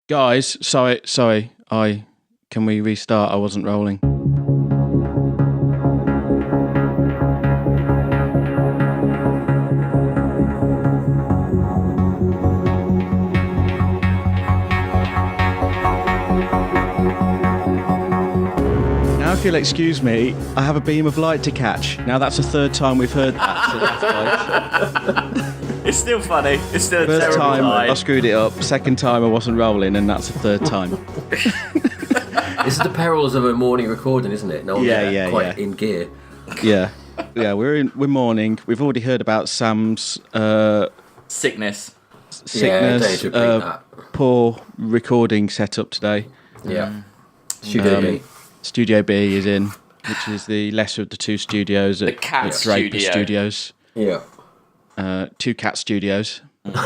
Guys, sorry. Can we restart? I wasn't rolling. Now, if you'll excuse me, I have a beam of light to catch. Now, that's the third time we've heard that. It's still funny. It's still a First terrible time line. I screwed it up. Second time I wasn't rolling, and that's the third time. This is the perils of a morning recording, isn't it? No one's quite in gear. Yeah, we're mourning. We've already heard about Sam's Sickness. sickness, That. poor recording setup today. Yeah. Studio B. Studio B is in, which is the lesser of the two studios at cat Draper studio. Studios. Yeah. Two cat studios. Do you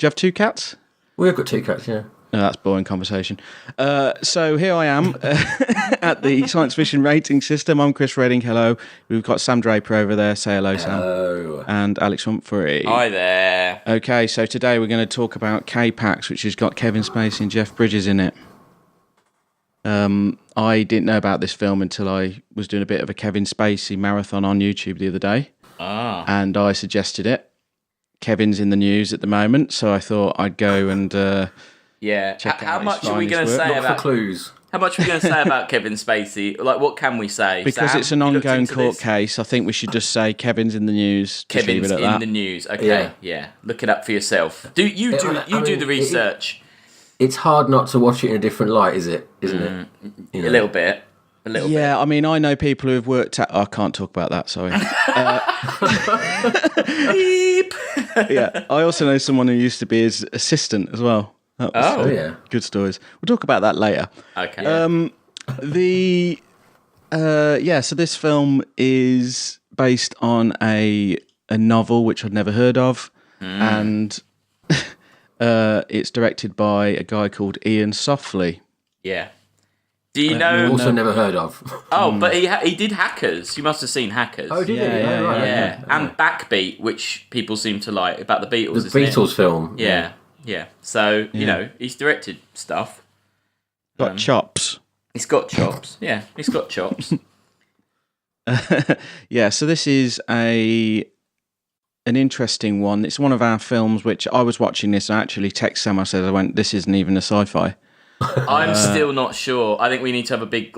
have two cats? We've got two cats, yeah. No, that's boring conversation. So here I am at the Science Fiction Rating System. I'm Chris Redding. Hello. We've got Sam Draper over there. Say hello, Sam. Hello. And Alex Humphrey. Hi there. Okay, so today we're going to talk about K-Pax, which has got Kevin Spacey and Jeff Bridges in it. I didn't know about this film until I was doing a bit of a Kevin Spacey marathon on YouTube the other day. And I suggested it. Kevin's in the news at the moment, so I thought I'd go and check How out much his are we going to finest work. say Look about for clues. How much are we going to say about Kevin Spacey? Like, what can we say? Because Sam, it's an you looked ongoing into court this? case, I think we should just say Kevin's in the news. Just Kevin's leave it at in that. the news. Okay, yeah. Look it up for yourself. Do the research. It's hard not to watch it in a different light, isn't it? You know? A little bit. Yeah, I mean, I know people who have worked at... I can't talk about that, sorry. Beep. Yeah, I also know someone who used to be his assistant as well. That was, yeah. Good stories. We'll talk about that later. Okay. So this film is based on a novel which I'd never heard of, and it's directed by a guy called Ian Softly. Yeah. Do you know? Also never heard of. Oh, but he did Hackers. You must have seen Hackers. Oh, did he? Yeah, Right. Yeah, and Backbeat, which people seem to like, about the Beatles. The isn't it? Beatles film. Yeah. So you know, he's directed stuff. Got chops. He's got chops. Yeah, he's got chops. Yeah, so this is an interesting one. It's one of our films which I was watching this. I actually texted Sam. I said, this isn't even a sci-fi. I'm still not sure. I think we need to have a big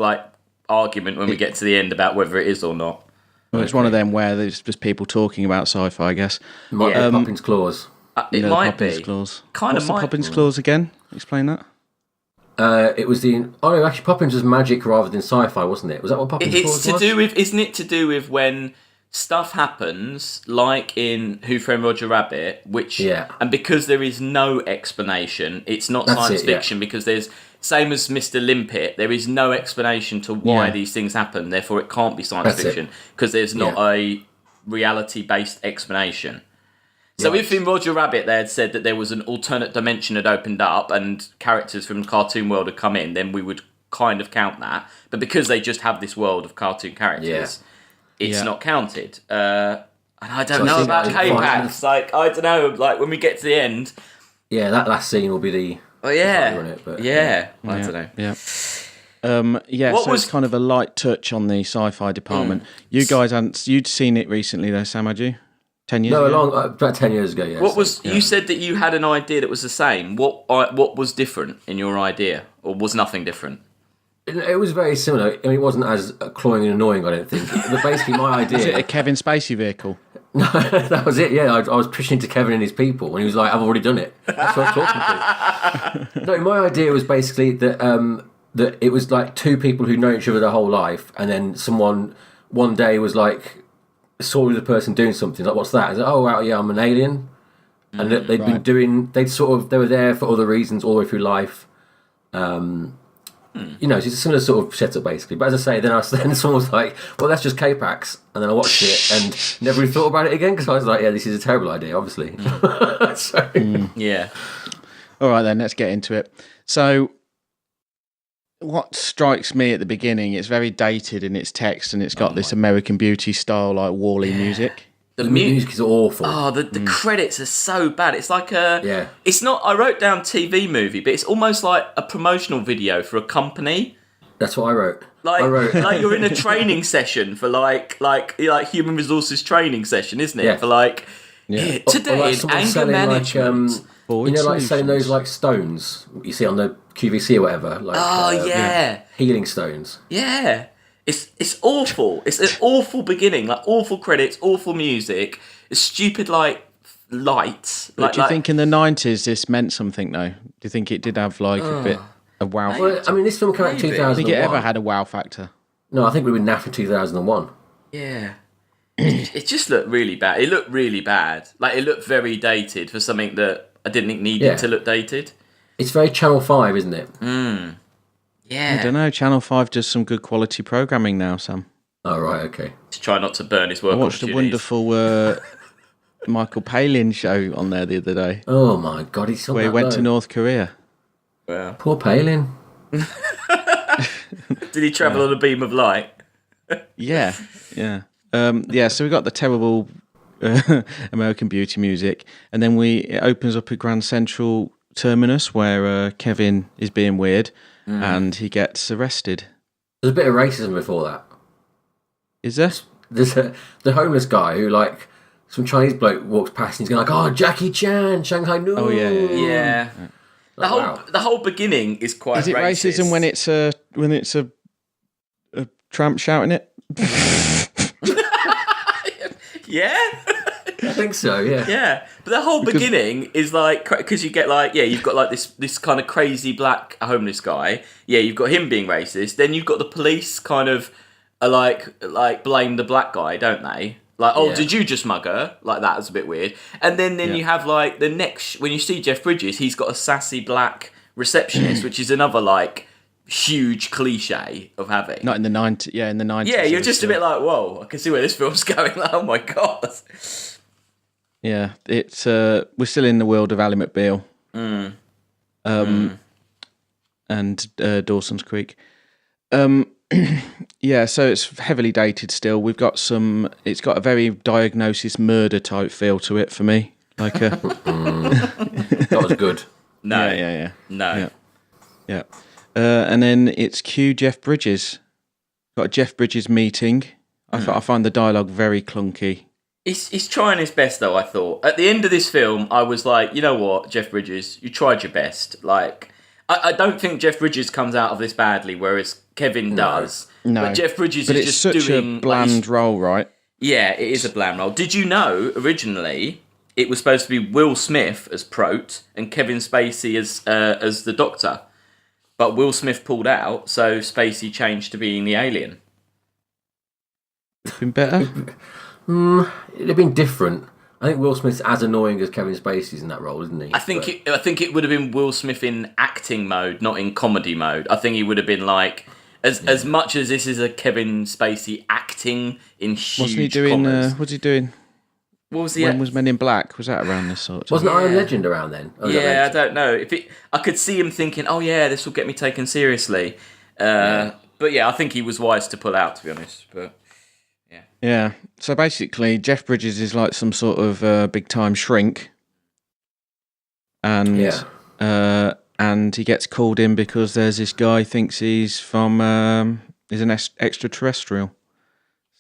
argument when we get to the end about whether it is or not. Well, it's one of them where there's just people talking about sci-fi, I guess. Might be Poppin's Clause. It might Poppin's be. Clause. Kind What's of the might. Poppin's Clause again? Explain that. It was actually Poppin's was magic rather than sci-fi, wasn't it? Was that what Poppin's It's Clause to was? do with, isn't it to do with when stuff happens, like in Who Framed Roger Rabbit, and because there is no explanation, it's not science fiction because there's, same as Mr. Limpet, there is no explanation to why these things happen, therefore it can't be science fiction because there's not a reality-based explanation. So if in Roger Rabbit they had said that there was an alternate dimension had opened up and characters from the cartoon world had come in, then we would kind of count that. But because they just have this world of cartoon characters, it's not counted. And I don't know about K-Pax. I don't know. When we get to the end, that last scene will be the. I don't know. Yeah. So it's kind of a light touch on the sci-fi department. You guys you'd seen it recently though, Sam, had you? 10 years ago? About 10 years ago, yeah. You said that you had an idea that was the same. What was different in your idea? Or was nothing different? It was very similar. I mean, it wasn't as cloying and annoying, I don't think. But basically, my idea... Was it a Kevin Spacey vehicle? No, that was it, yeah. I was pushing to Kevin and his people, and he was like, I've already done it. That's what I was talking to. No, my idea was basically that that it was like two people who know each other their whole life, and then someone one day was like, saw the person doing something, like, what's that? Is like, oh, wow, yeah, I'm an alien. And they'd been doing... They were there for other reasons all the way through life. You know, so it's a similar sort of setup basically. But as I say, then someone was like, "Well, that's just K-Pax," and then I watched it and never really thought about it again because I was like, "Yeah, this is a terrible idea, obviously." Yeah. All right, then let's get into it. So, what strikes me at the beginning, it's very dated in its text, and it's got this American Beauty style, like Wall-E music. The music is awful. Oh, the credits are so bad. It's like It's not. I wrote down TV movie, but it's almost like a promotional video for a company. That's what I wrote. Like you're in a training session for like human resources training session, isn't it? Yeah. For today in anger management. Like selling those like stones you see on the QVC or whatever. Like, healing stones. Yeah. It's awful. It's an awful beginning. Like awful credits, awful music. It's stupid like lights. But do you think in the 90s this meant something though? Do you think it did have like a bit of wow factor? Well, I mean, this film came out in 2001. Do you think it ever had a wow factor? No, I think we were naff in 2001. Yeah. It just looked really bad. It looked really bad. Like it looked very dated for something that I didn't think needed to look dated. It's very Channel 5, isn't it? Yeah. I don't know. Channel 5 does some good quality programming now, Sam. Oh, right, okay. Just try not to burn his work. I watched a wonderful Michael Palin show on there the other day. Oh, my God, he's so where he went to North Korea. Wow. Poor Palin. Did he travel on a beam of light? Yeah. So we got the terrible American Beauty music, and then it opens up at Grand Central Terminus where Kevin is being weird, and he gets arrested. There's a bit of racism before that. Is there? There's the homeless guy who, like, some Chinese bloke walks past and he's going like, "Oh, Jackie Chan, Shanghai Noon." Oh yeah. The whole beginning is quite. Is it racist. racism when it's a tramp shouting it? Yeah. I think so, yeah. Yeah, but the whole beginning is like, because you get like, you've got like this kind of crazy black homeless guy. Yeah, you've got him being racist. Then you've got the police kind of like blame the black guy, don't they? Like, did you just mug her? Like, that was a bit weird. And then you have like the next, when you see Jeff Bridges, he's got a sassy black receptionist, which is another like huge cliche of having. Not in the 90s. Yeah, in the 90s. Yeah, you're just a bit like, whoa, I can see where this film's going. Like, oh my God. Yeah, it's we're still in the world of Ally McBeal. And Dawson's Creek. Yeah, so it's heavily dated still. We've got it's got a very Diagnosis murder type feel to it for me. Like That was good. No. Yeah. No. Yeah. And then it's cue Jeff Bridges. Got a Jeff Bridges meeting. I find the dialogue very clunky. He's trying his best, though, I thought. At the end of this film, I was like, you know what, Jeff Bridges, you tried your best. Like, I don't think Jeff Bridges comes out of this badly, whereas Kevin does. No. But Jeff Bridges is just such doing... a bland role, right? Yeah, it is a bland role. Did you know, originally, it was supposed to be Will Smith as Prote and Kevin Spacey as the Doctor? But Will Smith pulled out, so Spacey changed to being the alien. Been better? It'd have been different. I think Will Smith's as annoying as Kevin Spacey's in that role, isn't he? I think it would have been Will Smith in acting mode, not in comedy mode. I think he would have been like, as much as this is a Kevin Spacey acting in huge Wasn't he doing? What's he doing? What was he? When was Men in Black? Was that around this sort of time? Wasn't I Am Legend around then? I don't know. I could see him thinking, "Oh yeah, this will get me taken seriously." But yeah, I think he was wise to pull out, to be honest. But yeah. So basically, Jeff Bridges is like some sort of big time shrink, and he gets called in because there's this guy thinks he's from is an extraterrestrial.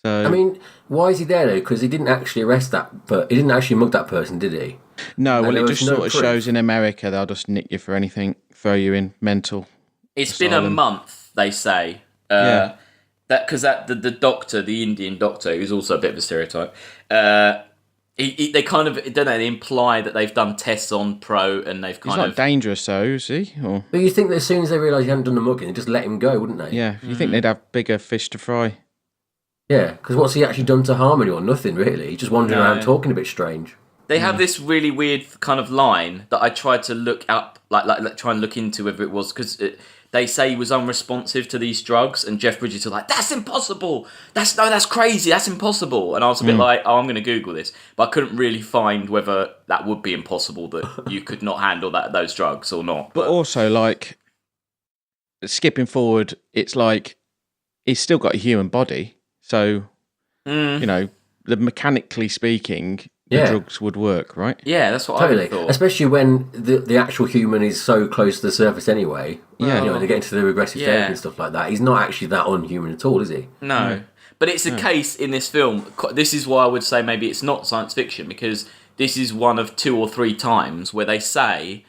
So I mean, why is he there though? Because he didn't actually arrest that, but he didn't actually mug that person, did he? No, well, it just sort of shows in America they'll just nick you for anything, throw you in mental. It's been a month, they say. That because the doctor, the Indian doctor, who's also a bit of a stereotype, they kind of don't know. They imply that they've done tests on Pro and they've kind of. He's not dangerous, though, is he? Or... But you think that as soon as they realise he hadn't done the mugging, they'd just let him go, wouldn't they? Yeah, you think they'd have bigger fish to fry. Yeah, because what's he actually done to harm anyone? Nothing, really. He's just wandering around talking a bit strange. They have this really weird kind of line that I tried to look up, like try and look into whether it was, because they say he was unresponsive to these drugs, and Jeff Bridges was like, "That's impossible! That's crazy! That's impossible!" And I was a bit like, "Oh, I'm going to Google this," but I couldn't really find whether that would be impossible, that you could not handle those drugs or not. But also, like, skipping forward, it's like he's still got a human body. So, you know, mechanically speaking, the drugs would work, right? Yeah, that's what I would have thought. Especially when the actual human is so close to the surface anyway. Yeah. They get into the regressive therapy and stuff like that. He's not actually that unhuman at all, is he? No. But it's a case in this film. This is why I would say maybe it's not science fiction, because this is one of 2 or 3 times where they say,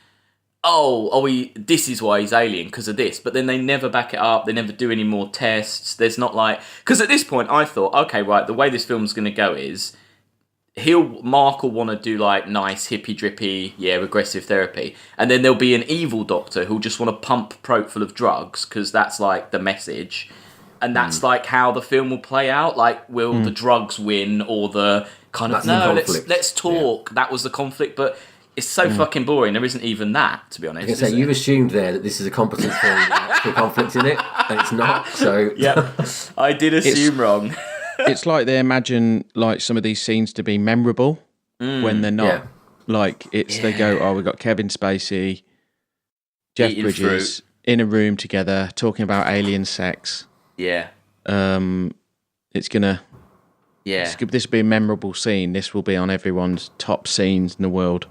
this is why he's alien, because of this. But then they never back it up. They never do any more tests. There's not like... Because at this point, I thought, okay, right, the way this film's going to go is... Mark will want to do like nice hippy drippy regressive therapy, and then there'll be an evil doctor who'll just want to pump Prote full of drugs because that's like the message, and that's like how the film will play out. Like, will the drugs win, or the kind of let's talk. That was the conflict, but it's so fucking boring. There isn't even that, to be honest. I was gonna say, you've assumed there that this is a competent film with actual conflict in it, and it's not. So I did assume wrong. It's like they imagine like some of these scenes to be memorable when they're not. Yeah. Like they go, we've got Kevin Spacey, Jeff Bridges in a room together talking about alien sex. Yeah. It's gonna. Yeah. This will be a memorable scene. This will be on everyone's top scenes in the world.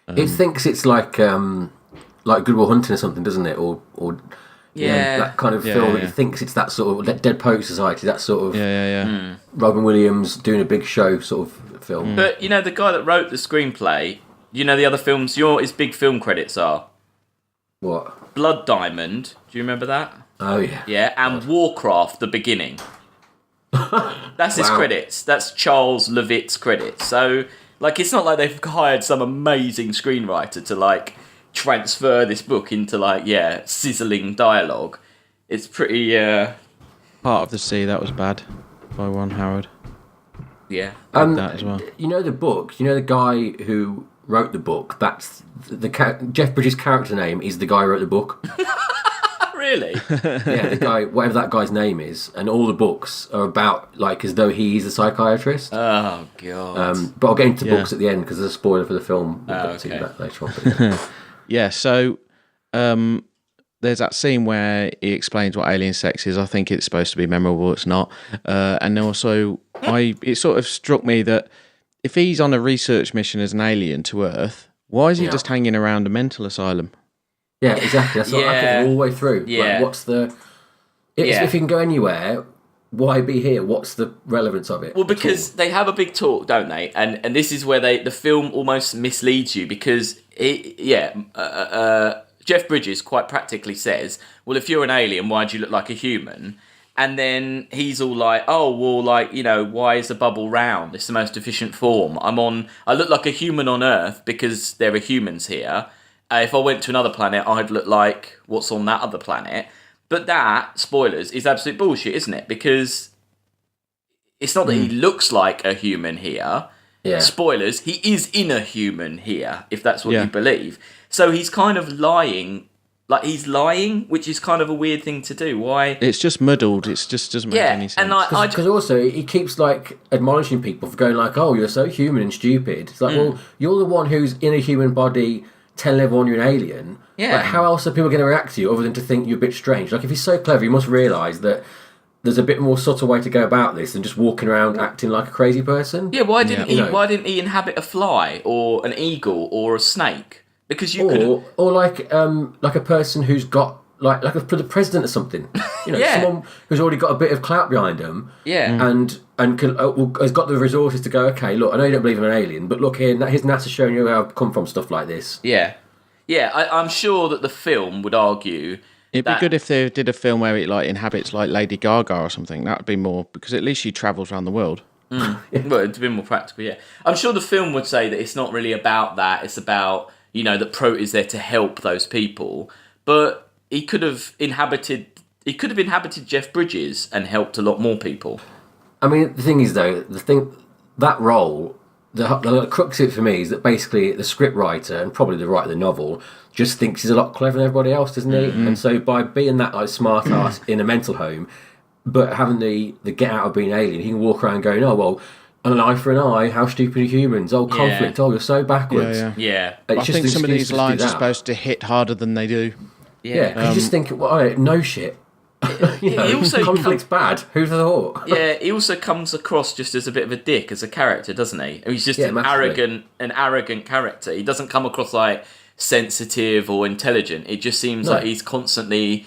It thinks it's like Good Will Hunting or something, doesn't it? Or that kind of film. It thinks it's that sort of Dead Poet Society, that sort of Robin Williams doing a big show sort of film. But the guy that wrote the screenplay, the other films his big film credits are what? Blood Diamond. Do you remember that? Oh yeah. Yeah, and Warcraft: The Beginning. That's his credits. That's Charles Levitt's credits. So it's not like they've hired some amazing screenwriter to transfer this book into sizzling dialogue. It's pretty Part of the Sea, that was bad by Ron Howard. Yeah. That as well. The book, the guy who wrote the book, that's Jeff Bridges' character name is the guy who wrote the book. Really? Yeah, the guy, whatever that guy's name is, and all the books are about as though he's a psychiatrist. Oh god. But I'll get into the books at the end because there's a spoiler for the film. We'll okay. that later on. Yeah, so there's that scene where he explains what alien sex is. I think it's supposed to be memorable. It's not. And also, it sort of struck me that if he's on a research mission as an alien to Earth, why is he just hanging around a mental asylum? Yeah, exactly. That's what I think all the way through. Yeah. What's the... If you can go anywhere, why be here? What's the relevance of it? Well, because they have a big talk, don't they? And this is where the film almost misleads you, because Jeff Bridges quite practically says, well, if you're an alien, why do you look like a human? And then he's all like, why is the bubble round? It's the most efficient form. I look like a human on Earth because there are humans here. If I went to another planet, I'd look like what's on that other planet. But that, spoilers, is absolute bullshit, isn't it? Because it's not that he looks like a human here. Yeah. Spoilers, he is in a human here, if that's what you believe. So he's kind of lying. He's lying, which is kind of a weird thing to do. Why? It's just muddled. It just doesn't make any sense. Because also, he keeps admonishing people for going oh, you're so human and stupid. It's well, you're the one who's in a human body telling everyone you're an alien. Yeah. How else are people going to react to you other than to think you're a bit strange? If he's so clever, he must realise that there's a bit more subtle way to go about this than just walking around acting like a crazy person. Yeah, why didn't he inhabit a fly or an eagle or a snake? Because you could, or like a person who's got the president or something. Someone who's already got a bit of clout behind them. Yeah, and has got the resources to go. Okay, look, I know you don't believe in an alien, but look here, here's NASA showing you how I've come from, stuff like this. Yeah. I'm sure that the film would argue. It'd be good if they did a film where it inhabits Lady Gaga or something. That would be more, because at least she travels around the world. Well, it'd be more practical. Yeah, I'm sure the film would say that it's not really about that. It's about that Prote is there to help those people, but he could have inhabited Jeff Bridges and helped a lot more people. I mean, the thing is though, that role, the crux of it for me is that basically the scriptwriter and probably the writer of the novel just thinks he's a lot cleverer than everybody else, doesn't he? Mm-hmm. And so by being that smart ass in a mental home, but having the get out of being alien, he can walk around going, oh well, an eye for an eye, how stupid are humans? Oh, conflict, oh, you're so backwards. Yeah. I think some of these lines are supposed to hit harder than they do. Yeah, because you just think, well, no shit. he also conflict's bad. Who'd have thought? Yeah, he also comes across just as a bit of a dick as a character, doesn't he? He's just an arrogant character. He doesn't come across like sensitive or intelligent. It just seems like he's constantly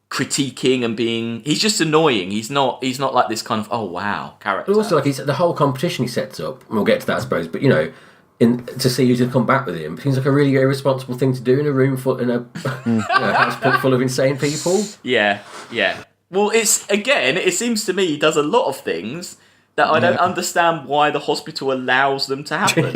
critiquing and he's just annoying. He's not like this kind of oh wow character. But also, like the whole competition he sets up, and we'll get to that, I suppose. But to see who's going to come back with him seems like a really irresponsible thing to do in a room in a house full of insane people. Yeah. Well, it seems to me he does a lot of things that I don't understand why the hospital allows them to happen.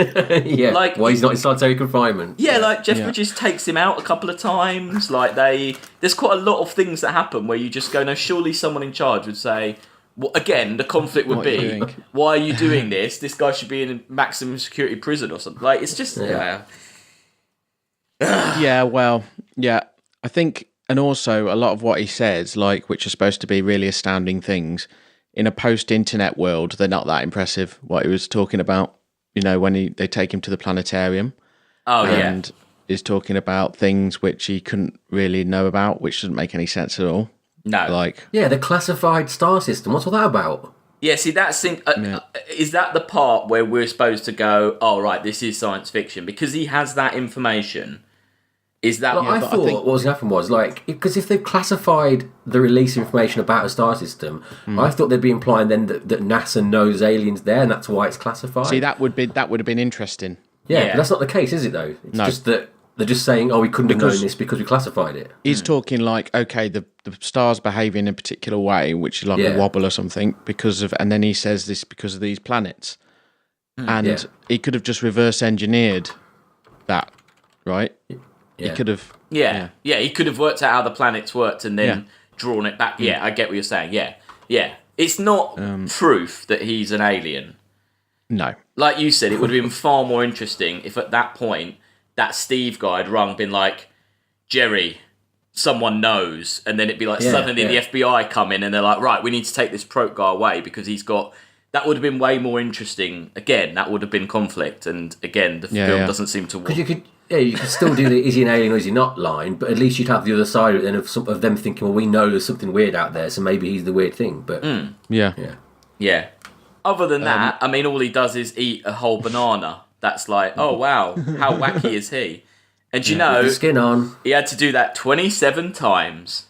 Like why he's not in solitary confinement. Yeah, like Jeff Bridges takes him out a couple of times. Like there's quite a lot of things that happen where you just go, no, surely someone in charge would say, well, again, the conflict would be, why are you doing this? This guy should be in a maximum security prison or something. Like, it's just, I think, and also a lot of what he says, like, which are supposed to be really astounding things, in a post-internet world, they're not that impressive, what he was talking about, when they take him to the planetarium. And is talking about things which he couldn't really know about, which doesn't make any sense at all. No. The classified star system. What's all that about? Yeah, see, is that the part where we're supposed to go, oh, right, this is science fiction? Because he has that information. Is that... I thought what was going to happen was, because if they've classified the release information about a star system, I thought they'd be implying then that NASA knows aliens there, and that's why it's classified. See, that would have been interesting. Yeah, but that's not the case, is it, though? It's just that they're just saying, oh, we couldn't have known this because we classified it. He's talking like, okay, the star's behaving in a particular way, which is like a wobble or something, and then he says this because of these planets. And he could have just reverse engineered that, right? Yeah. He could have... Yeah, he could have worked out how the planets worked and then drawn it back. Yeah, I get what you're saying. Yeah. It's not proof that he's an alien. No. Like you said, it would have been far more interesting if at that point that Steve guy had rung, been like, Jerry, someone knows, and then it'd be like suddenly the FBI come in and they're like, right, we need to take this Prote guy away because he's got... That would have been way more interesting. Again, that would have been conflict, and again, the film doesn't seem to work. Because you could still do the is he an alien or is he not line, but at least you'd have the other side of it then of them thinking, well, we know there's something weird out there, so maybe he's the weird thing. But Yeah. Other than that, I mean, all he does is eat a whole banana. That's like, oh wow, how wacky is he? And you know, with the skin on. He had to do that 27 times.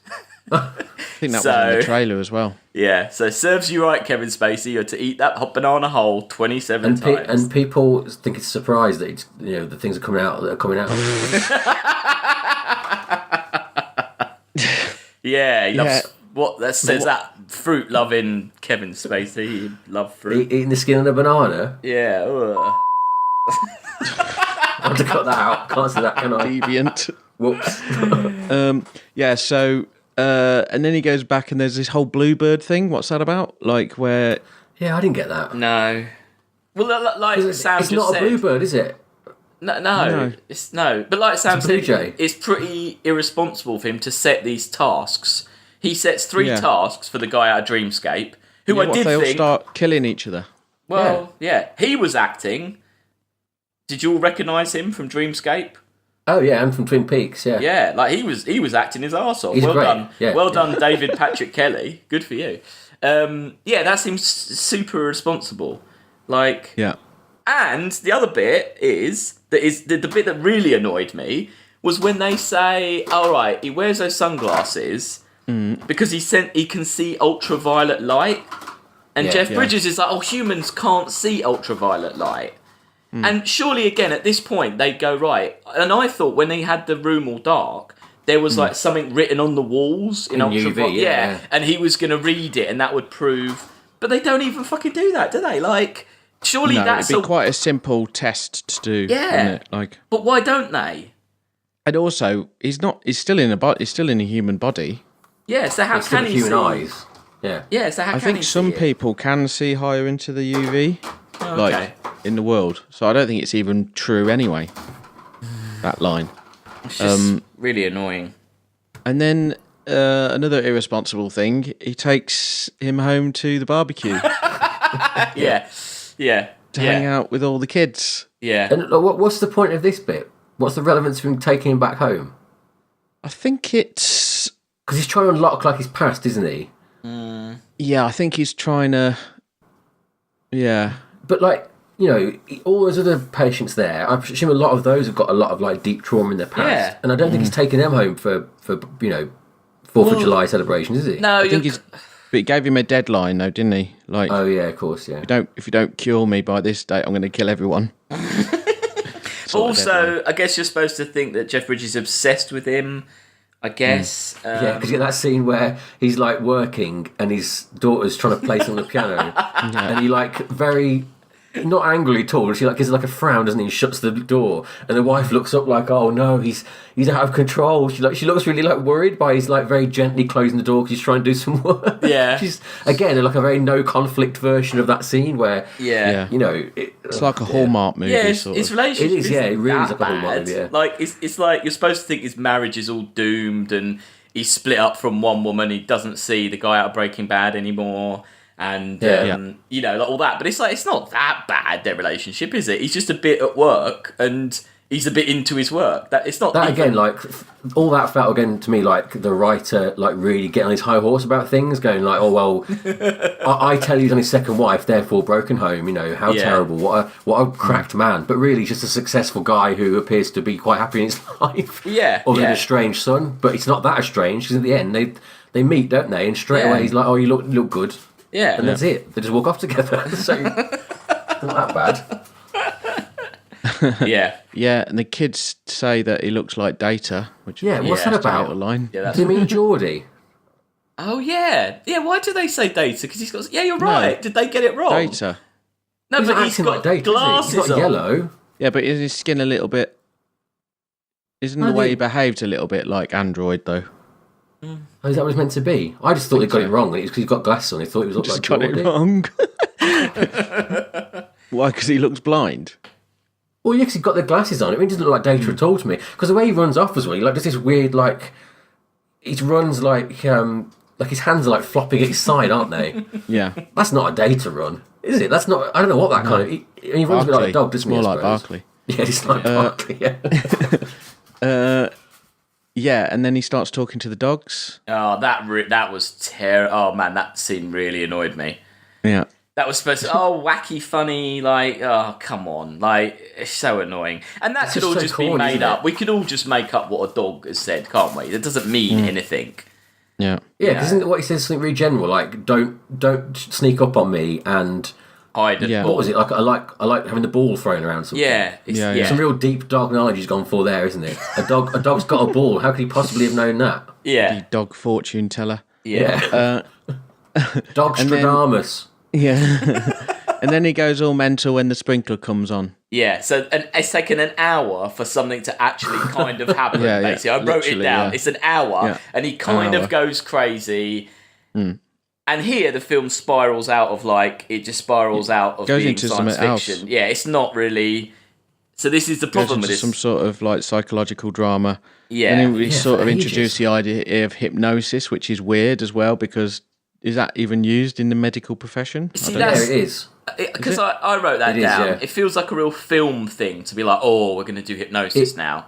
I think that was in the trailer as well. Yeah, so serves you right, Kevin Spacey. You had to eat that hot banana whole 27 times. And people think it's a surprise that it's, the things are coming out. That says that fruit loving Kevin Spacey. He loved fruit. Eating the skin on a banana. Yeah. I have to cut that out. Can't say that, can I? Deviant. Whoops. So and then he goes back and there's this whole bluebird thing. What's that about? Like where? Yeah, I didn't get that. No. Well, like Sam just said, it's not a bluebird, is it? No. It's no. But like Sam said, it's pretty irresponsible for him to set these tasks. He sets 3 tasks for the guy out of Dreamscape, who I did they think all start killing each other. Well, he was acting. Did you all recognise him from Dreamscape? Oh yeah, and from Twin Peaks, yeah. Yeah, like he was acting his arse off. Well done. Yeah, well done, David Patrick Kelly. Good for you. That seems super irresponsible. And the other bit is the bit that really annoyed me was when they say, all right, he wears those sunglasses because he can see ultraviolet light. And Jeff Bridges is like, oh, humans can't see ultraviolet light. And surely, again, at this point, they go, right. And I thought when they had the room all dark, there was like something written on the walls in ultraviolet. Yeah. And he was going to read it and that would prove... But they don't even fucking do that, do they? Like, surely that's... it'd be quite a simple test to do. Yeah. But why don't they? And also, he's still in a human body. Yeah, so how can he see? Human eyes. Yeah. Yeah, so how can he see? I think some people can see higher into the UV. In the world, so I don't think it's even true anyway. That line, it's just really annoying. And then another irresponsible thing: he takes him home to the barbecue. To hang out with all the kids. Yeah. And what's the point of this bit? What's the relevance of him taking him back home? I think it's Because he's trying to unlock like his past, isn't he? Yeah, I think he's trying to. Yeah, but like all those other patients there, I presume a lot of those have got a lot of like deep trauma in their past, and I don't think he's taking them home for 4th of July celebrations, is he? No, I think he's. But he gave him a deadline, though, didn't he? Like, oh yeah, of course, yeah. If you don't cure me by this date, I'm going to kill everyone. Also, I guess you're supposed to think that Jeff Bridges is obsessed with him. I guess. Yeah, because you get that scene where he's like working and his daughter's trying to play something on the piano, and he like very. Not angrily at all. She like gives like a frown, doesn't he? Shuts the door, and the wife looks up like, "Oh no, he's out of control." She looks really like worried by he's like very gently closing the door because he's trying to do some work. Yeah, she's again like a very no conflict version of that scene where it's like a Hallmark movie. Yeah, sort his of. relationship. It is. Yeah, it really is like bad. a Hallmark movie. Yeah. Like it's like you're supposed to think his marriage is all doomed and he's split up from one woman. He doesn't see the guy out of Breaking Bad anymore. And like all that, but it's like it's not that bad, their relationship, is it? He's just a bit at work and he's a bit into his work. That it's not that even... again, like all that felt again to me like the writer like really getting on his high horse about things, going like, oh well, I tell you he's on his second wife, therefore broken home. How terrible, what a cracked man. But really, just a successful guy who appears to be quite happy in his life. Or an estranged son, but it's not that estranged because at the end they meet, don't they? And straight away he's like, oh, you look good. Yeah. And that's it. They just walk off together. So, not that bad. Yeah, and the kids say that he looks like Data, which is what's that about? A little line. Yeah, do you mean Geordie? Oh, yeah. Yeah, why do they say Data? Because he's got... Yeah, you're right. Did they get it wrong? Data. No, but he's got like Data, glasses he's got yellow. Yeah, but is his skin a little bit... Isn't the way he behaved a little bit like Android, though? Oh, is that what it's meant to be? I just thought they got it wrong. Because he's got glasses on. He thought he was looked like got it wrong. Why? Because he looks blind. Well, yeah, because he's got the glasses on. It doesn't look like Data at all to me. Because the way he runs off as well, he like does this weird like. He runs like his hands are like flopping at his side, aren't they? Yeah. That's not a Data run, is it? That's not. I don't know what that kind of. He runs a bit like a dog, doesn't he? More like Barkley. Yeah, it's like Barkley. Yeah. Yeah, and then he starts talking to the dogs. Oh, that was terrible. Oh, man, that scene really annoyed me. Yeah. That was supposed to... Oh, wacky, funny, like... Oh, come on. Like, it's so annoying. And that could all just be made up. We could all just make up what a dog has said, can't we? That doesn't mean anything. Yeah. Yeah, because isn't it what he says something really general? Like, don't sneak up on me and... Hide a ball. What was it? Like, I like having the ball thrown around something. Yeah. Some real deep dog knowledge he's gone for there, isn't it? A dog's got a ball. How could he possibly have known that? Yeah. The dog fortune teller. Yeah. Dog Stradamus. Yeah. And then he goes all mental when the sprinkler comes on. Yeah, so it's taken an hour for something to actually kind of happen, basically. I wrote it down. Yeah. It's an hour, and he kind of goes crazy. And here the film spirals out of being into science fiction. Else. Yeah, it's not really... So this is the problem with this. Some sort of like psychological drama. Yeah. And then we sort of introduce the idea of hypnosis, which is weird as well, because is that even used in the medical profession? See, it is. Because I wrote that down. Yeah. It feels like a real film thing to be like, oh, we're going to do hypnosis now.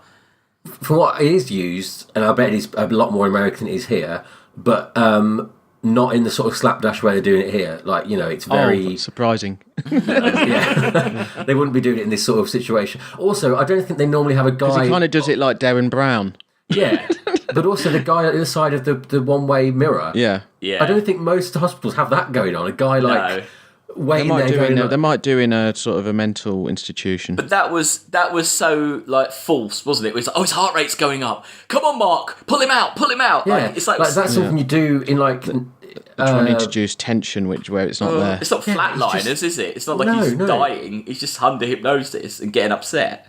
From what it is used, and I bet it's a lot more American than it is here, but not in the sort of slapdash way they're doing it here. Like, it's very... surprising. Yeah. They wouldn't be doing it in this sort of situation. Also, I don't think they normally have a guy... Because he kind of does it like Darren Brown. Yeah. But also the guy at the other side of the one-way mirror. Yeah. I don't think most hospitals have that going on. A guy like... No. They might do in a sort of a mental institution. But that was so like false, wasn't it? It was like, oh, his heart rate's going up. Come on, Mark, pull him out. Yeah, like, it's like that's something you do in like. Trying to introduce tension, where it's not there. It's not flatliners, is it? It's not like he's dying. He's just under hypnosis and getting upset.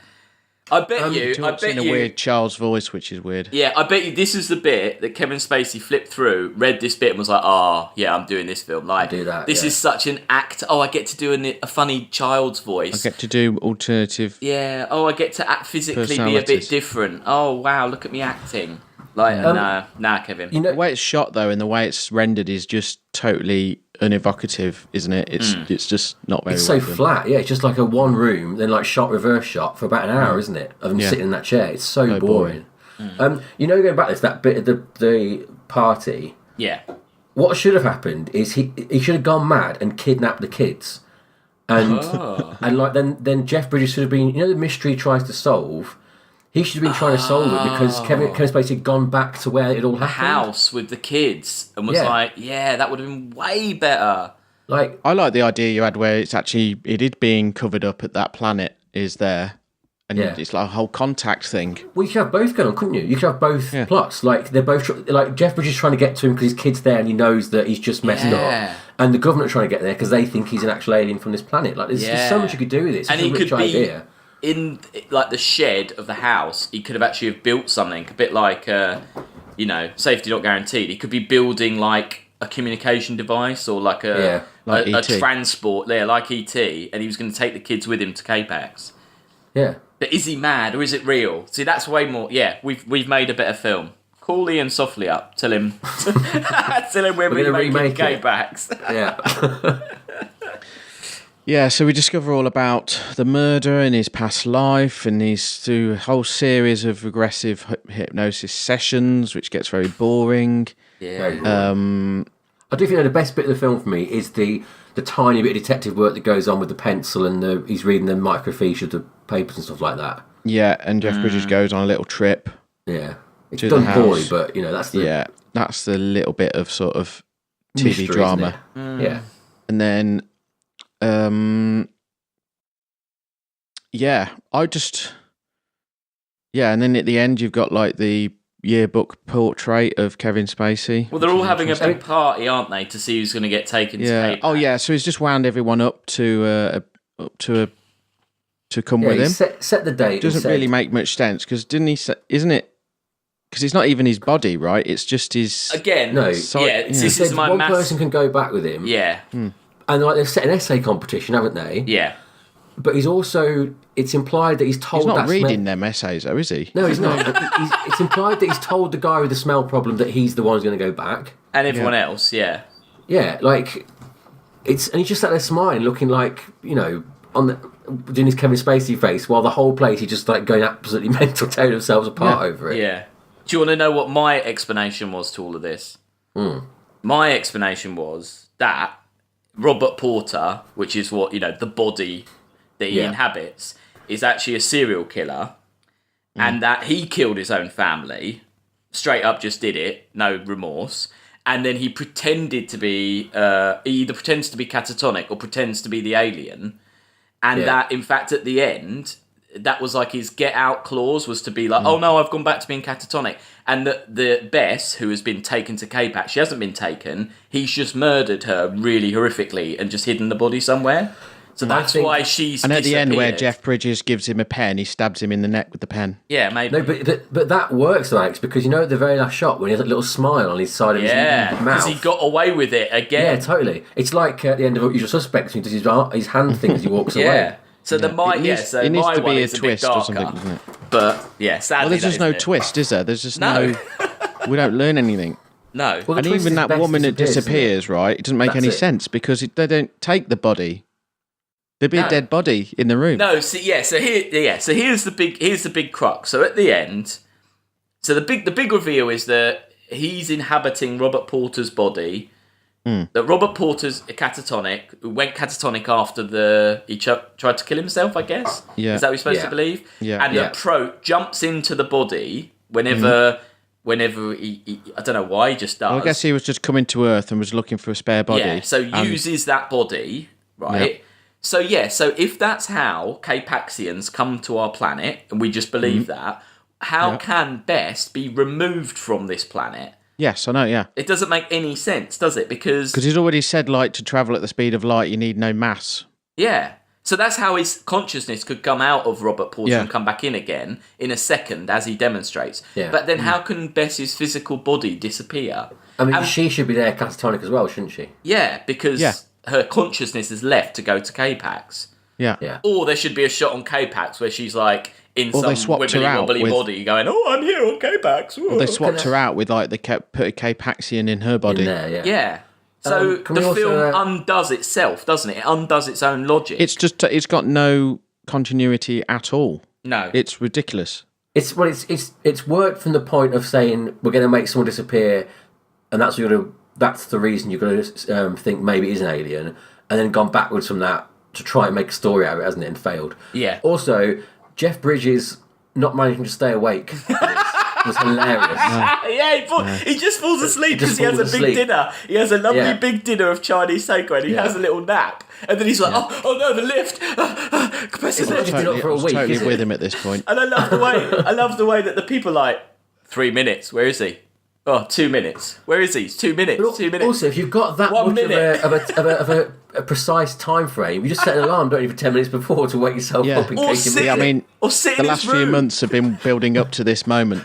I bet you. In a weird child's voice, which is weird. Yeah, I bet you this is the bit that Kevin Spacey flipped through, read this bit, and was like, "Oh, yeah, I'm doing this film. Like, do that, this is such an act. Oh, I get to do a funny child's voice. I get to do alternative. Yeah. Oh, I get to act physically be a bit different. Oh, wow, look at me acting. Like, nah, Kevin. The way it's shot though, and the way it's rendered is just totally unevocative, isn't it? It's just not very. It's so flat. Yeah, it's just like a one room, then like reverse shot for about an hour, isn't it? Of them sitting in that chair. It's so boring. Going back to that bit of the party. Yeah. What should have happened is he should have gone mad and kidnapped the kids, and like then Jeff Bridges should have been, the mystery he tries to solve. He should have been trying to solve it because Kevin Spacey had gone back to where it all happened. The house with the kids, and was that would have been way better. Like, I like the idea you had where it is being covered up at that planet is there. And it's like a whole contact thing. Well, you could have both going on, couldn't you? You could have both plots. Like, they're both... Like, Jeff Bridges is trying to get to him because his kid's there and he knows that he's just messed up. And the government are trying to get there because they think he's an actual alien from this planet. Like, there's so much you could do with it. It's and a rich idea. In, like, the shed of the house, he could have actually have built something. A bit like, safety not guaranteed. He could be building, like, a communication device or, like, a transport there, like E.T. And he was going to take the kids with him to K-Pax. Yeah. But is he mad or is it real? See, that's way more. Yeah, we've made a better film. Call Ian softly up. Tell him when we make K-Pax. Yeah. Yeah, so we discover all about the murder in his past life, and he's through a whole series of regressive hypnosis sessions, which gets very boring. Yeah. I do think the best bit of the film for me is the tiny bit of detective work that goes on with the pencil and he's reading the microfiche of the papers and stuff like that. Yeah, and Jeff Bridges goes on a little trip. Yeah. It's done poorly, but, that's the... Yeah, that's the little bit of sort of TV mystery, drama. Yeah. And then, and then at the end you've got like the yearbook portrait of Kevin Spacey. Well, they're all having a big party, aren't they, to see who's going to get taken to K-Pax. Oh, yeah, so he's just wound everyone up to come with him. Set the date. Doesn't really make much sense, because didn't he say, isn't it? Because it's not even his body, right? It's just his... Again, this is my one person can go back with him. Yeah. And like they've set an essay competition, haven't they? Yeah. But he's also... It's implied that he's told... He's not reading them essays, though, is he? No, he's not. It's implied that he's told the guy with the smell problem that he's the one who's going to go back. And everyone else, yeah. Yeah, like... And he's just sat there smiling, looking like, doing his Kevin Spacey face, while the whole place he's just like going absolutely mental, tearing themselves apart over it. Yeah. Do you want to know what my explanation was to all of this? My explanation was that Robert Porter, which is what, the body that he inhabits, is actually a serial killer, and that he killed his own family, straight up just did it, no remorse, and then he pretended to be, he either pretends to be catatonic or pretends to be the alien, and that, in fact, at the end, that was like his get out clause was to be like, oh no, I've gone back to being catatonic. And the Bess, who has been taken to K-Pax, she hasn't been taken. He's just murdered her really horrifically and just hidden the body somewhere. So that's why she's And at the end where disappeared. Jeff Bridges gives him a pen, he stabs him in the neck with the pen. Yeah, maybe. No, but that works, Alex, because at the very last shot when he has that little smile on his side of his mouth. Because he got away with it again. Yeah, totally. It's like at the end of Usual Suspects, he does his hand thing as he walks away. So the my needs my to one be is a a twist bit or darker, something, doesn't it? But yeah, sadly, Well, there's just no twist, is there? There's just no. We don't learn anything. No. Well, And even that woman that disappears, right? It doesn't make any sense because they don't take the body. There'd be a dead body in the room. No, so here's the big crux. So at the end, so the big reveal is that he's inhabiting Robert Porter's body. That Robert Porter's catatonic, who went catatonic after he tried to kill himself, I guess. Yeah. Is that what we're supposed to believe? Yeah. And the jumps into the body whenever he I don't know why he just does. Well, I guess he was just coming to Earth and was looking for a spare body. Yeah, so uses that body, right? Yeah. So if that's how K-Paxians come to our planet, and we just believe that, how can Best be removed from this planet? Yes, I know, yeah. It doesn't make any sense, does it? Because he's already said, like, to travel at the speed of light, you need no mass. Yeah. So that's how his consciousness could come out of Robert Porter and come back in again in a second, as he demonstrates. Yeah. But then how can Bess's physical body disappear? I mean, she should be there catatonic as well, shouldn't she? Yeah, because her consciousness is left to go to K-Pax. Yeah. Or there should be a shot on K-Pax where she's like in some wibbly-wobbly body going, oh, I'm here on K-Pax. Well, they swapped her out with, like, they put a K-Paxian in her body. In there, yeah. So the film undoes itself, doesn't it? It undoes its own logic. It's just, it's got no continuity at all. No. It's ridiculous. It's worked from the point of saying we're going to make someone disappear and that's the reason you're going to think maybe it is an alien, and then gone backwards from that to try and make a story out of it, hasn't it, and failed. Yeah. Also, Jeff Bridges not managing to stay awake was hilarious. He just falls asleep because he has a big dinner. He has a lovely big dinner of Chinese takeaway, and he has a little nap, and then he's like, "Oh no, the lift!" Totally with him at this point. And I love the way that the people are like, 3 minutes. Where is he? Oh, 2 minutes. Where is he? It's 2 minutes. But 2 minutes. Also, if you've got that much of a precise time frame, you just set an alarm, don't you, for 10 minutes before to wake yourself up in case you miss it. I mean, the last few months have been building up to this moment.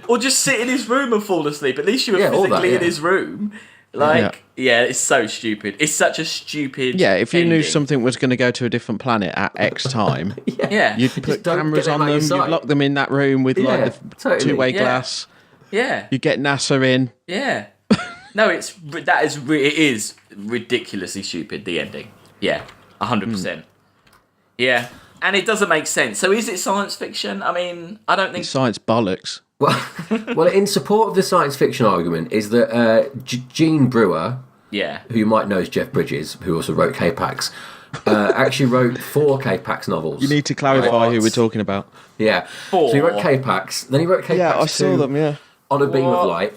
Or just sit in his room and fall asleep. At least you were physically in his room. It's so stupid. It's such a stupid. Yeah, if you ending. knew something was going to go to a different planet at X time, you'd put cameras on them, you'd lock them in that room with the two-way glass. Yeah. You get NASA in. Yeah. No, it is ridiculously stupid, the ending. Yeah, 100%. Yeah. And it doesn't make sense. So is it science fiction? I mean, I don't think... It's science bollocks. Well, in support of the science fiction argument is that Gene Brewer, who you might know as Jeff Bridges, who also wrote K-Pax, actually wrote 4 K-Pax novels. You need to clarify who we're talking about. Yeah. 4. So he wrote K-Pax, then he wrote K-Pax 2. Yeah, I saw them, On a Beam of Light.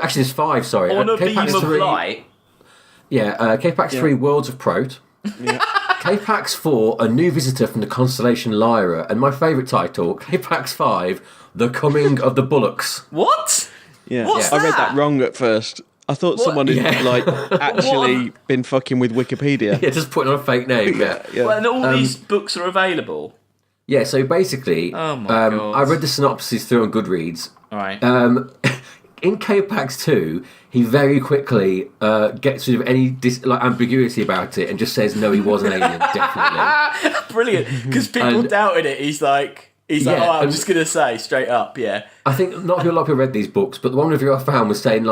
Actually, there's 5, sorry. On a Beam of Light? Yeah, K-Pax 3, Worlds of Prot. Yeah. K-Pax 4, A New Visitor from the Constellation Lyra. And my favourite title, K-Pax 5, The Coming of the Bullocks. What? Yeah. What's I read that wrong at first. I thought someone had actually been fucking with Wikipedia. Yeah, just putting on a fake name. Yeah. Well, and all these books are available. Yeah, so basically, oh my God. I read the synopsis through on Goodreads. All right. In K-Pax 2, he very quickly gets rid of any ambiguity about it and just says, no, he was an alien, definitely. Brilliant, because people doubted it. He's like, I'm just going to say straight up, I think not a lot of people read these books, but the one review I found was saying,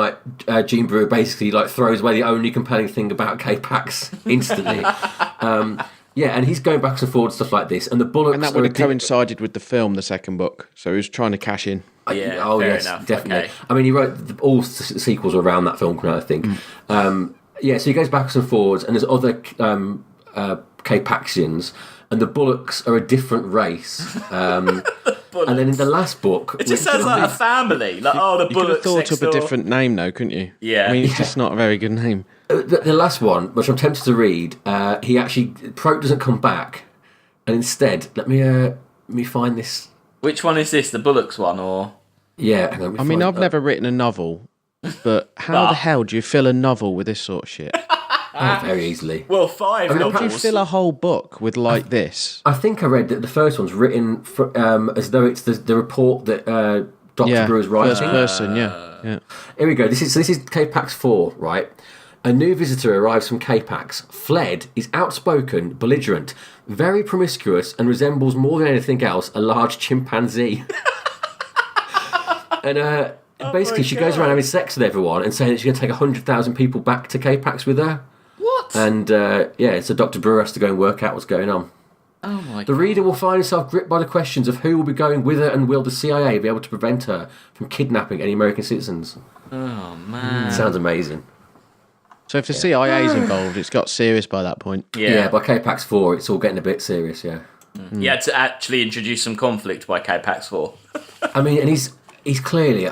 Gene Brewer basically, throws away the only compelling thing about K-Pax instantly. And he's going back and forward stuff like this, and the Bullocks. And that would have coincided with the film, the second book, so he was trying to cash in. Yeah, fair enough. Definitely. Okay. I mean, he wrote all sequels around that film, I think. So he goes backwards and forwards, and there's other K-Paxians, and the Bullocks are a different race. And then in the last book, it just sounds like a family. Like, the Bullocks. You could have thought of a different name, though, couldn't you? Yeah. I mean, it's just not a very good name. The last one, which I'm tempted to read, Prot doesn't come back, and instead, let me find this. Which one is this? The Bullocks one, or? Yeah, hang on, I've never written a novel, but how the hell do you fill a novel with this sort of shit? Very easily. Well, 5 novels. How do you fill a whole book with this? I think I read that the first one's written as though it's the report that Dr. Brewer's writing. First person, yeah. Here we go. This is K-Pax 4, right? A new visitor arrives from K-Pax. Fled, is outspoken, belligerent, very promiscuous, and resembles more than anything else a large chimpanzee. And basically, she goes around having sex with everyone and saying that she's going to take 100,000 people back to K-Pax with her. What? And so Dr. Brewer has to go and work out what's going on. Oh my God. The reader will find himself gripped by the questions of who will be going with her and will the CIA be able to prevent her from kidnapping any American citizens. Oh, man. Sounds amazing. So if the CIA's involved, it's got serious by that point. Yeah, by K-Pax 4, it's all getting a bit serious, yeah. You had to actually introduce some conflict by K-Pax 4. I mean, and he's clearly,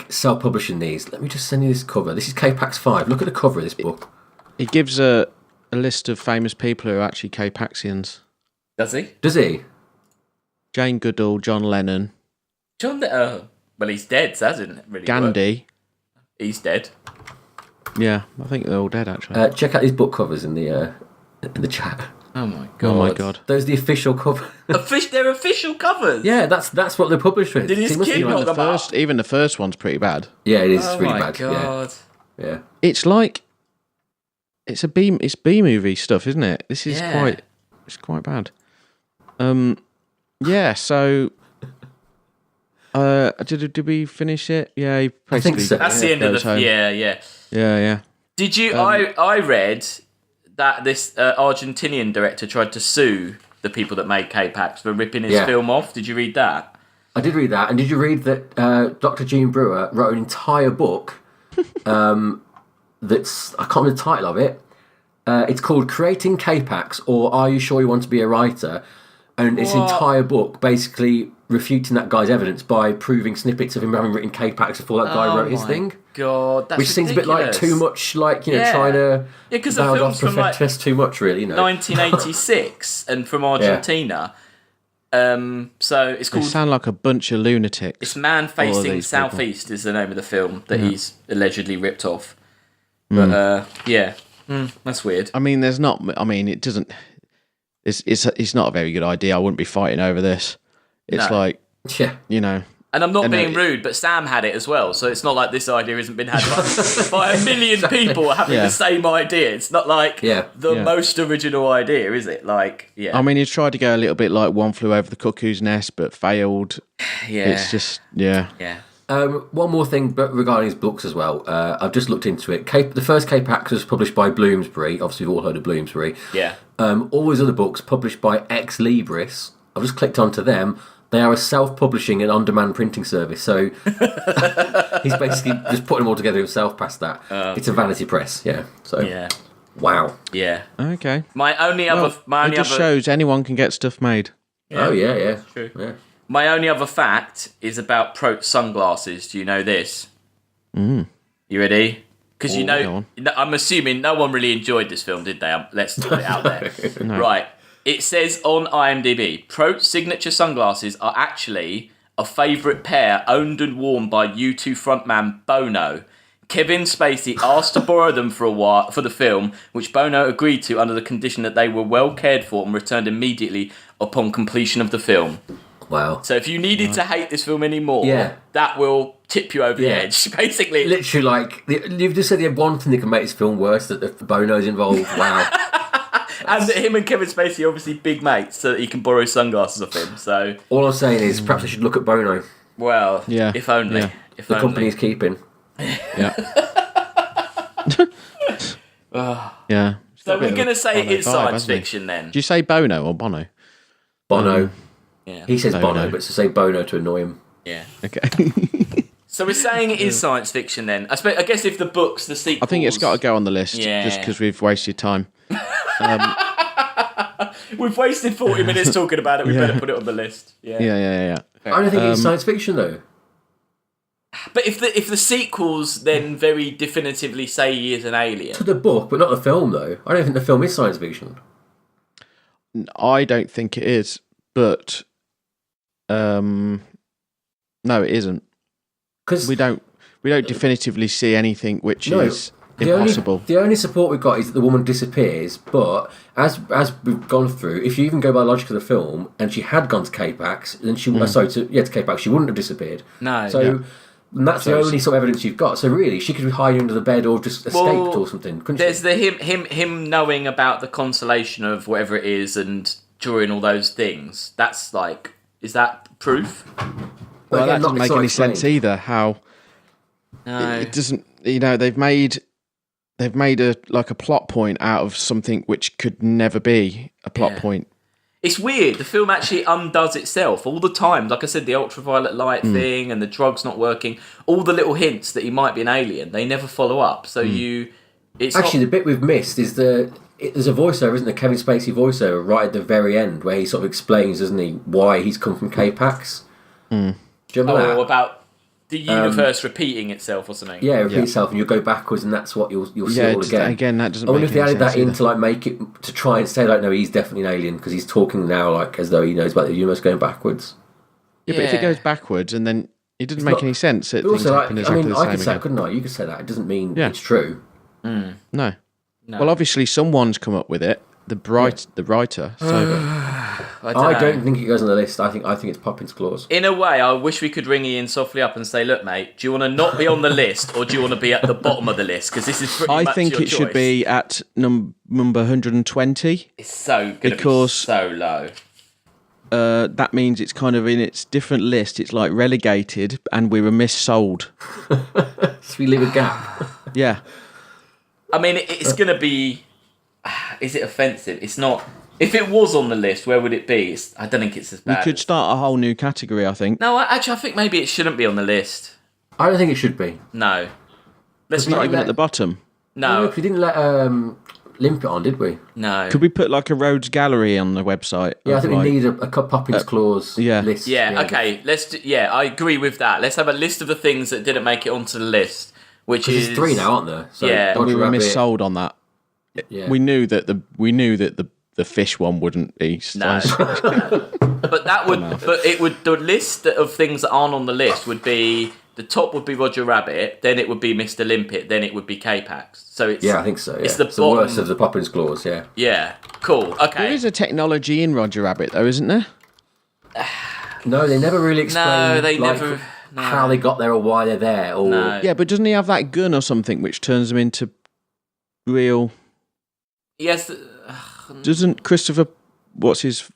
self-publishing these. Let me just send you this cover. This is K-Pax 5. Look at the cover of this book. He gives a list of famous people who are actually K-Paxians. Does he? Does he? Jane Goodall, John Lennon. Well, he's dead, so that hasn't really Gandhi. worked. He's dead. Yeah, I think they're all dead, actually. Check out these book covers in the chat. Oh my God. Oh my God. Those are the official covers. They're official covers? Yeah, that's what they're published with. Did his kid knock them up? Even the first one's pretty bad. Yeah, it is really bad. Oh my God. Yeah. It's like... It's B-movie stuff, isn't it? This is quite bad. So... did we finish it? Yeah, I think so. That's the end of the... Yeah. Did you... I read that this Argentinian director tried to sue the people that made K-Pax for ripping his film off. Did you read that? I did read that. And did you read that Dr. Gene Brewer wrote an entire book that's, I can't remember the title of it. It's called Creating K-Pax, or Are You Sure You Want to Be a Writer? And it's an entire book basically refuting that guy's evidence by proving snippets of him having written K-Pax before that guy wrote his thing. God, that's which seems a bit like too much, like, trying to because the film's from like too much, really. 1986 and from Argentina. So it's called. They sound like a bunch of lunatics. It's Man Facing Southeast is the name of the film that he's allegedly ripped off. But that's weird. I mean, there's not. I mean, it doesn't. It's not a very good idea. I wouldn't be fighting over this. It's like, And I'm not being rude, but Sam had it as well, so it's not like this idea hasn't been had by a million people having the same idea. It's not like the most original idea, is it? Like, I mean, he tried to go a little bit like One Flew Over the Cuckoo's Nest, but failed. Yeah. It's just, one more thing, but regarding his books as well, I've just looked into it. The first K-Pax was published by Bloomsbury. Obviously, we've all heard of Bloomsbury. Yeah. All his other books published by Ex Libris. I've just clicked onto them. They are a self-publishing and on-demand printing service. So he's basically just putting them all together himself past that. It's a vanity press, So, wow. Yeah. Okay. My only other shows anyone can get stuff made. Yeah. Oh, yeah. True. Yeah. My only other fact is about Prote sunglasses. Do you know this? You ready? Because I'm assuming no one really enjoyed this film, did they? Let's put it out there. No. Right. It says on IMDb, Prote's signature sunglasses are actually a favourite pair owned and worn by U2 frontman Bono. Kevin Spacey asked to borrow them for a while for the film, which Bono agreed to under the condition that they were well cared for and returned immediately upon completion of the film. Wow. So if you needed to hate this film anymore, that will tip you over the edge, basically. Literally, like, you've just said the one thing that can make this film worse, that the Bono's involved. Wow. And that him and Kevin Spacey are obviously big mates, so that he can borrow sunglasses off him. So all I'm saying is, perhaps I should look at Bono. Well, if only. Yeah. If the only. company's keeping. Yeah. Yeah. So we're going to say it is science fiction then. Do you say Bono or Bono? Bono. Yeah. He says Bono, but to say Bono to annoy him. Yeah. Okay. So we're saying it is science fiction then. I guess if the books, the sequels... I think it's got to go on the list, just because we've wasted time. We've wasted 40 minutes talking about it. We better put it on the list. Yeah. I don't think it's science fiction, though. But if the sequels then very definitively say he is an alien... To the book, but not the film, though. I don't think the film is science fiction. I don't think it is, but... no, it isn't. Because we don't definitively see anything which is impossible. The only support we've got is that the woman disappears, but as we've gone through, if you even go by the logic of the film, and she had gone to K-Pax, then she to K-Pax, she wouldn't have disappeared. No. So that's the only sort of evidence you've got. So really, she could be hiding under the bed or just escaped or something, couldn't there's she? him knowing about the constellation of whatever it is and drawing all those things. That's like, is that proof? Well, that doesn't make any sense either. How it doesn't, they've made a plot point out of something which could never be a plot point. It's weird. The film actually undoes itself all the time. Like I said, the ultraviolet light thing and the drugs not working. All the little hints that he might be an alien, they never follow up. So the bit we've missed is there's a voiceover, isn't there? Kevin Spacey voiceover right at the very end where he sort of explains, doesn't he, why he's come from K-Pax. Do you remember that? About the universe repeating itself or something. Yeah, repeat itself, and you'll go backwards, and that's what you'll see all again. Again, that doesn't. I wonder if they added that in either. to like make it to try and say like, no, he's definitely an alien because he's talking now like as though he knows about the universe going backwards. Yeah, but if it goes backwards and then it doesn't make any sense. Things happen exactly the same I could say, again. couldn't I? You could say that. It doesn't mean it's true. No. Well, obviously, someone's come up with it. The writer. So I don't think it goes on the list. I think it's Poppin's clause. In a way, I wish we could ring Ian softly up and say, "Look, mate, do you want to not be on the list, or do you want to be at the bottom of the list? Because this is pretty much your choice." I think it should be at number 120. It's so going to be so low. That means it's kind of in its different list. It's like relegated, and we were missold. So we leave a gap. Yeah. I mean, it's going to be... Is it offensive? It's not... If it was on the list, where would it be? I don't think it's as bad. We could start a whole new category, I think. No, actually, I think maybe it shouldn't be on the list. I don't think it should be. No. Let's not try even at the bottom. No, we didn't let Limp it on, did we? No. Could we put like a rogues gallery on the website? Yeah, I think we need a Poppins clause list. Yeah, okay. I agree with that. Let's have a list of the things that didn't make it onto the list, which is... There's 3 now, aren't there? So yeah. We were missold on that. Yeah. We knew that the fish one wouldn't be. No. But that would... But it would... The list of things that aren't on the list would be... The top would be Roger Rabbit, then it would be Mr. Limpet, then it would be K-Pax. So it's... Yeah, I think so, yeah. It's the worst of the Poppins clause, yeah. Yeah, cool, okay. There is a technology in Roger Rabbit, though, isn't there? No, they never really explain how they got there or why they're there. Or... No. Yeah, but doesn't he have that gun or something which turns them into real... Yes. Doesn't Christopher... What's his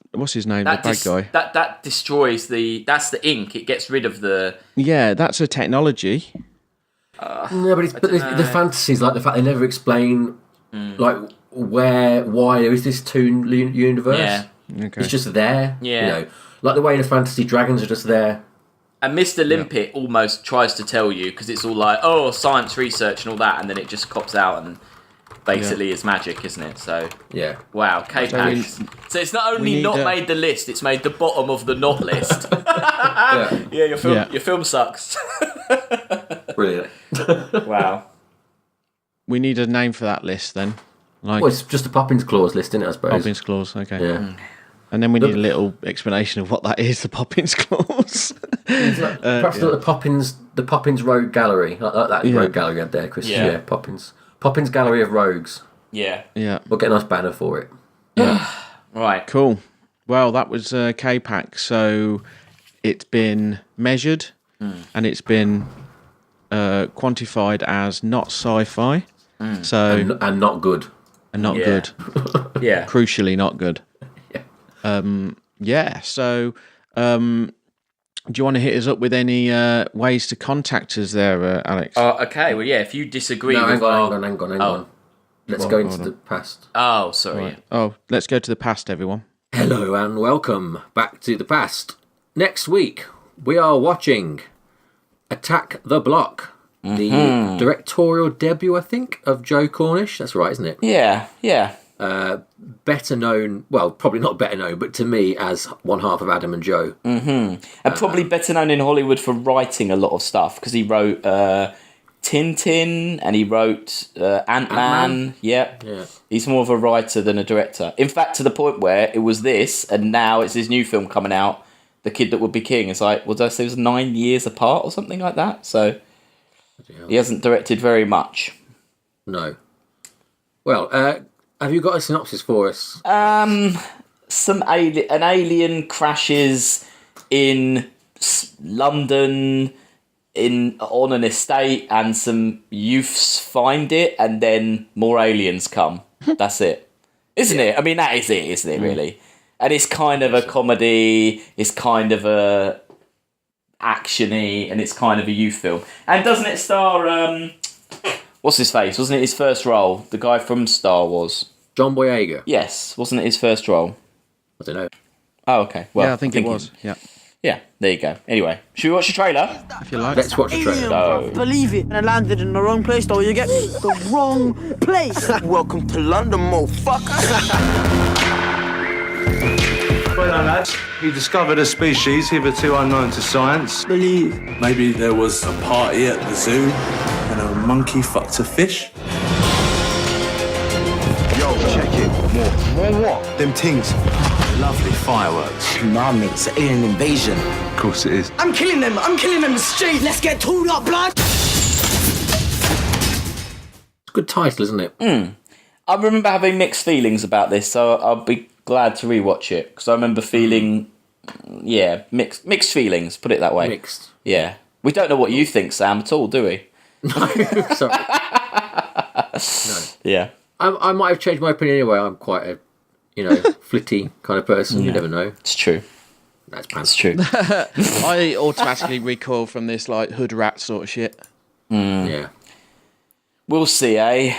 name? The bad guy. That destroys that's the ink. It gets rid of the... Yeah, that's a technology. No, but the fantasies, like the fact they never explain, like why there is this toon universe. Yeah. Okay. It's just there. Yeah. You know, like the way in a fantasy, dragons are just there. And Mr. Limpet almost tries to tell you, because it's all like, oh, science research and all that, and then it just cops out and basically is magic, isn't it? So yeah. Wow, K-Pax. So it's not only not made the list, it's made the bottom of the not list. Your film sucks. Brilliant. Wow. We need a name for that list then. Like Well, it's just a Poppins clause list, isn't it, I suppose? Poppins clause, okay. Yeah. And then we need a little explanation of what that is, the Poppins clause. Perhaps the Poppins Rogue Gallery, like that Rogue Gallery you had there, Chris. Yeah, Poppins Gallery of Rogues. Yeah. Yeah. We'll get a nice banner for it. Yeah. Right. Cool. Well, that was K-Pax. So it's been measured and it's been quantified as not sci-fi. So and not good. And not good. Yeah. Crucially not good. So do you want to hit us up with any ways to contact us there, Alex? Okay, well, yeah, if you disagree with... Hang on. Let's go into the past. Oh, sorry. Right. Oh, let's go to the past, everyone. Hello and welcome back to the past. Next week, we are watching Attack the Block, the directorial debut, I think, of Joe Cornish. That's right, isn't it? Yeah. Better known, well, probably not better known, but to me as one half of Adam and Joe. And probably better known in Hollywood for writing a lot of stuff, because he wrote Tintin and he wrote Ant-Man. Yeah. He's more of a writer than a director. In fact, to the point where it was this, and now it's his new film coming out, The Kid That Would Be King. It's like, did I say it was 9 years apart or something like that? So he hasn't directed very much. No. Well, have you got a synopsis for us? An alien crashes in London on an estate, and some youths find it, and then more aliens come. That's it, isn't it? I mean, that is it, isn't it? Really, and it's kind of a comedy. It's kind of a actiony, and it's kind of a youth film. And doesn't it star what's his face? Wasn't it his first role? The guy from Star Wars. John Boyega. Yes, wasn't it his first role? I don't know. Oh, okay. Well, yeah, I think it was. Yeah. Yeah, there you go. Anyway, should we watch the trailer? If you like. Let's watch the trailer. No. Believe it. And I landed in the wrong place, though. You get the wrong place. Welcome to London, motherfucker. Well done, lads. You discovered a species hitherto unknown to science. Believe. Maybe there was a party at the zoo and a monkey fucked a fish. Yo, check it. More what? Them things. Lovely fireworks. Nah, mate, it's an alien invasion. Of course it is. I'm killing them straight. Let's get tooled up, blood. It's a good title, isn't it? I remember having mixed feelings about this, so I'll be glad to rewatch it, because I remember feeling, mixed feelings, put it that way. Mixed. Yeah. We don't know what you think, Sam, at all, do we? No, sorry. No. Yeah. I might have changed my opinion anyway. I'm quite a, flitty kind of person. You never know. It's true. That's It's true. I automatically recoil from this like hood rat sort of shit. Yeah. We'll see, eh?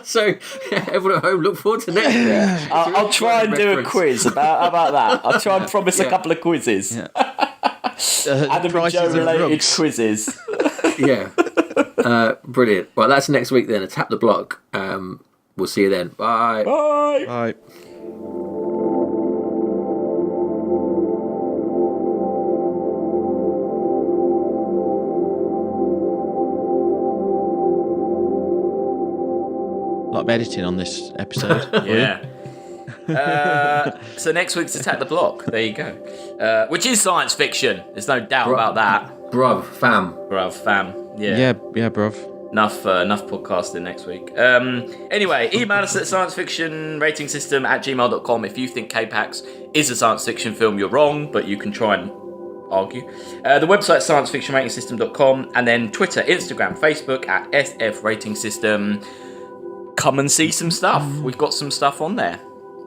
So, everyone at home, look forward to next week. I'll try and do a quiz how about that? I'll try and promise a couple of quizzes. Yeah. Adam and Joe related quizzes. Yeah. Brilliant. Well, that's next week then. Tap the Block. We'll see you then. Bye. Bye. Bye. A lot of editing on this episode. Yeah. So next week's Attack the Block. There you go. Which is science fiction. There's no doubt about that. Bruv, fam. Yeah. Yeah, bruv. Enough podcasting next week. Anyway, email us at sciencefictionratingsystem@gmail.com if you think K-Pax is a science fiction film. You're wrong, but you can try and argue. The website sciencefictionratingsystem.com, and then Twitter, Instagram, Facebook at sfratingsystem. Come and see some stuff. We've got some stuff on there.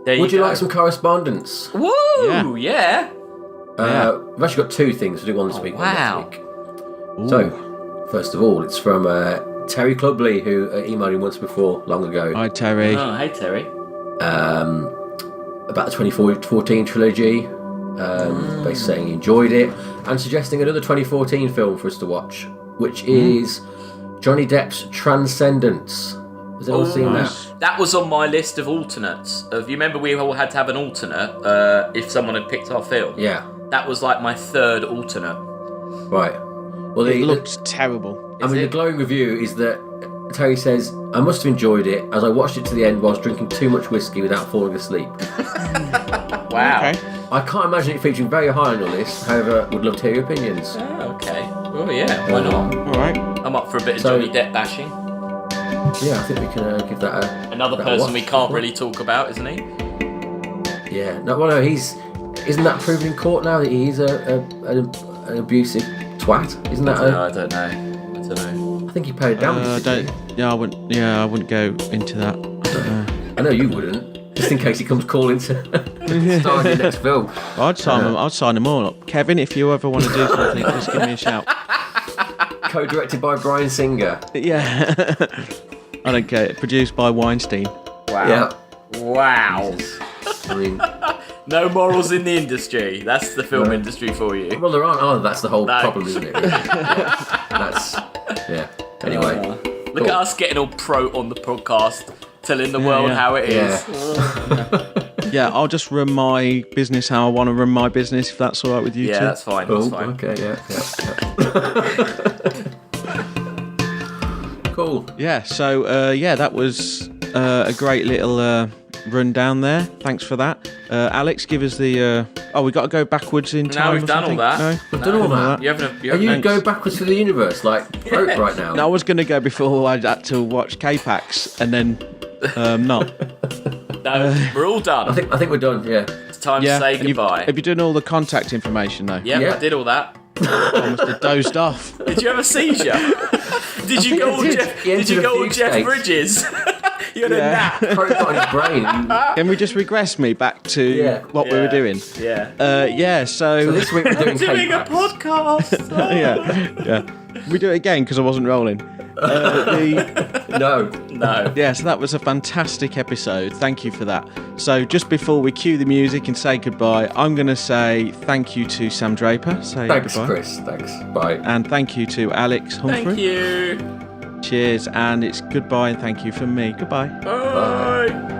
Would you like some correspondence? Woo! Yeah. We've actually got two things to do one this week. Wow. One next week. So, first of all, it's from Terry Clubley, who emailed me once before, long ago. Hi, Terry. Oh, hey, Terry. About the 2014 trilogy. Basically saying he enjoyed it, and suggesting another 2014 film for us to watch, which is Johnny Depp's Transcendence. Has anyone seen that? That was on my list of alternates. You remember we all had to have an alternate if someone had picked our film? Yeah. That was like my third alternate. Right. Well, It looked terrible. the glowing review is that Terry says, I must have enjoyed it as I watched it to the end whilst drinking too much whiskey without falling asleep. Wow. Okay. I can't imagine it featuring very high on your list, however, would love to hear your opinions. Oh, okay. Oh, yeah. Why not? All right. I'm up for a bit of Johnny Depp bashing. Yeah, I think we can give that a... Another person we can't really talk about, isn't he? Yeah. No, isn't that proven in court now that he's an abusive twat? Isn't that I don't know. I think he paid damages. I wouldn't go into that. I know you wouldn't. Just in case he comes calling to star in your next film. I'd sign them all up. Kevin, if you ever want to do something, just give me a shout. Co-directed by Bryan Singer. Yeah. I don't care. Produced by Weinstein. Wow. Yeah. Wow. I mean, No morals in the industry. That's the film industry for you. well, there aren't. Oh, that's the whole No. problem, isn't it? Really? Yeah. Anyway. Look at us getting all pro on the podcast, telling the world how it is. Yeah, I'll just run my business how I want to run my business, if that's all right with you Yeah, two. that's fine. Cool. That's fine. Okay. Yeah. Cool. Yeah, so that was a great little rundown there. Thanks for that. Alex, give us the... we got to go backwards in time. No, we've done all that. No? We've done all that. You haven't. Are you go backwards through the universe like Rope right now? No, I was going to go before I had to watch K-Pax and then not. No, we're all done. I think we're done. Yeah. It's time to say goodbye. Have you done all the contact information though? Yeah, Yeah. I did all that. I must have dozed off. Did you have a seizure? Did you go all Jeff Bridges? You had a nap. Probably got in his brain. Can we just regress me back to what we were doing? Yeah. So this week we're doing doing a K-Pax. podcast. Yeah. We do it again because I wasn't rolling. No. Yeah, so that was a fantastic episode. Thank you for that. So just before we cue the music and say goodbye, I'm going to say thank you to Sam Draper. Thanks, goodbye. Chris. Thanks. Bye. And thank you to Alex Humphrey. Thank you. Cheers, and it's goodbye and thank you from me. Goodbye. Bye.